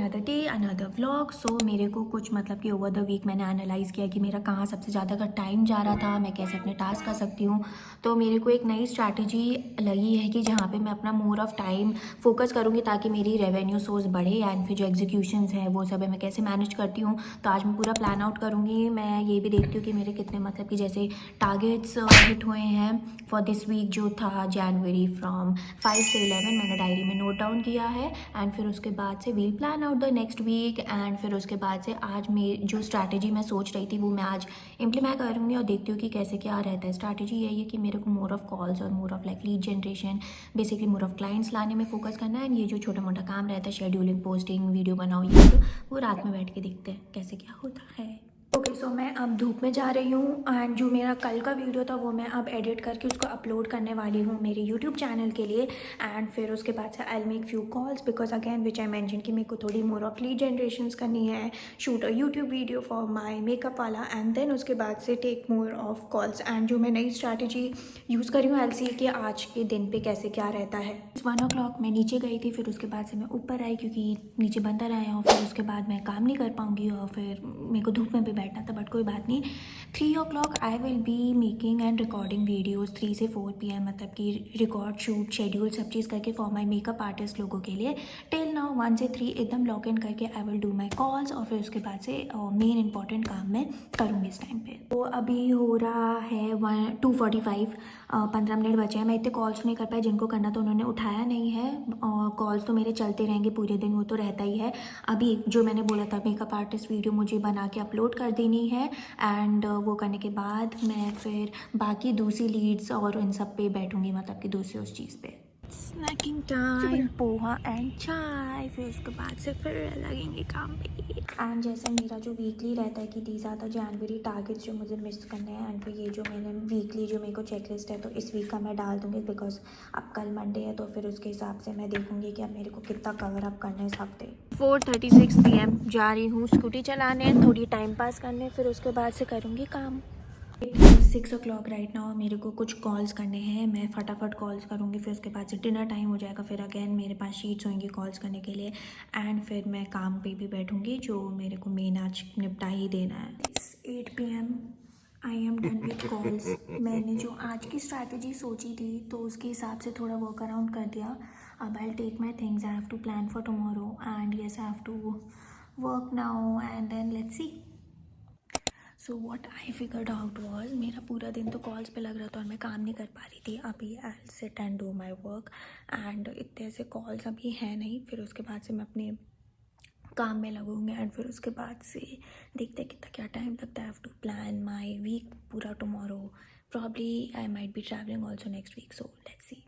Another day another vlog. So मेरे को कुछ मतलब कि ओवर द वीक मैंने एनालाइज़ किया कि मेरा कहाँ सबसे ज़्यादा का टाइम जा रहा था, मैं कैसे अपने टास्क कर सकती हूँ। तो मेरे को एक नई स्ट्रैटेजी लगी है कि जहाँ पे मैं अपना मोर ऑफ टाइम फोकस करूँगी ताकि मेरी रेवेन्यू सोर्स बढ़े एंड फिर जो एग्जीक्यूशंस हैं वो सब है मैं कैसे मैनेज करती हूँ। तो आज मैं पूरा प्लान आउट करूँगी। मैं ये भी देखती हूँ कि मेरे कितने मतलब कि जैसे टारगेट्स हिट हुए हैं फॉर दिस वीक जो था जनवरी फ्रॉम 5 से 11 मैंने डायरी में नोट डाउन किया है। एंड फिर उसके बाद से we'll plan out the next week एंड फिर उसके बाद से आज मैं जो स्ट्रैटेजी मैं सोच रही थी वो मैं आज इम्प्लीमेंट करूँगी और देखती हूँ कि कैसे क्या रहता है। स्ट्रैटेजी यही है कि मेरे को मोर ऑफ कॉल्स और more of like lead generation, basically more of clients लाने में फोकस करना है। एंड ये जो छोटा मोटा काम रहता है शेड्यूलिंग, पोस्टिंग, वीडियो बनाओ, ये तो वो रात में बैठ के देखते हैं कैसे क्या होता है। ओके सो मैं अब धूप में जा रही हूँ एंड जो मेरा कल का वीडियो था वो मैं अब एडिट करके उसको अपलोड करने वाली हूँ मेरे यूट्यूब चैनल के लिए। एंड फिर उसके बाद से I make few calls because again which I mention कि मेरे को थोड़ी मोर ऑफ लीड जनरेशंस करनी है, shoot a YouTube video for my makeup वाला एंड देन उसके बाद से take more of calls. And जो मैं नई स्ट्रैटेजी यूज़ करी हूँ एल कि आज के दिन पे कैसे क्या रहता है। 1 o'clock मैं नीचे गई थी, फिर उसके बाद से मैं ऊपर आई क्योंकि नीचे बंदर आए और फिर उसके बाद मैं काम नहीं कर पाऊँगी और फिर मेरे को धूप में भी बैठना था, बट कोई बात नहीं। 3 o'clock I will be making and recording videos 3 से 4 PM मतलब कि रिकॉर्ड, शूट, शेड्यूल सब चीज़ करके फॉर माई मेकअप आर्टिस्ट लोगों के लिए। टिल नाउ 1 से 3 एकदम लॉग इन करके I will do my calls और फिर उसके बाद से मेन इंपॉर्टेंट काम मैं करूँगी इस टाइम पे। तो अभी हो रहा है 2:45, 15 मिनट बचे हैं। मैं इतने कॉल्स नहीं कर पाई, जिनको करना तो उन्होंने उठाया नहीं है और कॉल्स तो मेरे चलते रहेंगे पूरे दिन, वो तो रहता ही है। अभी जो मैंने बोला था मेकअप आर्टिस्ट वीडियो मुझे बना के अपलोड कर देनी है एंड वो करने के बाद मैं फिर बाकी दूसरी लीड्स और इन सब पे बैठूंगी, मतलब कि दूसरी उस चीज़ पे। स्नैकिंग टाइम, पोहा एंड चाय, फिर उसके बाद से फिर लगेंगे काम पे। एंड जैसे मेरा जो वीकली रहता है कि these are the January targets जो मुझे मिस करने हैं एंड फिर ये जो मैंने वीकली जो मेरे को चेकलिस्ट है तो इस वीक का मैं डाल दूँगी बिकॉज अब कल मंडे है तो फिर उसके हिसाब से मैं देखूँगी कि अब मेरे को कितना कवर अप करना है इस हफ्ते। 4:36 PM जा रही हूँ स्कूटी चलाने, थोड़ी टाइम पास करने, फिर उसके बाद से करूँगी काम। 6 o'clock राइट नाउ, मेरे को कुछ कॉल्स करने हैं, मैं फटाफट कॉल्स करूँगी, फिर उसके बाद से डिनर टाइम हो जाएगा, फिर अगेन मेरे पास शीट्स होंगी कॉल्स करने के लिए एंड फिर मैं काम पे भी बैठूँगी जो मेरे को मेन आज निपटा ही देना है। 8 PM I am done with calls. मैंने जो आज की स्ट्रैटेजी सोची थी तो उसके हिसाब से थोड़ा वर्क अराउंड कर दिया। अब I take my things, I have to plan for tomorrow and yes I have to work now and then let's see. So what I figured out was, मेरा पूरा दिन तो कॉल्स पे लग रहा था और मैं काम नहीं कर पा रही थी। अभी I sit and do my work and इतने से कॉल्स अभी है नहीं, फिर उसके बाद से मैं अपने काम में लगूंगी एंड फिर उसके बाद से देखते हैं कितना क्या टाइम लगता है। I have to plan my week पूरा tomorrow, probably I might be travelling also next week, so let's C.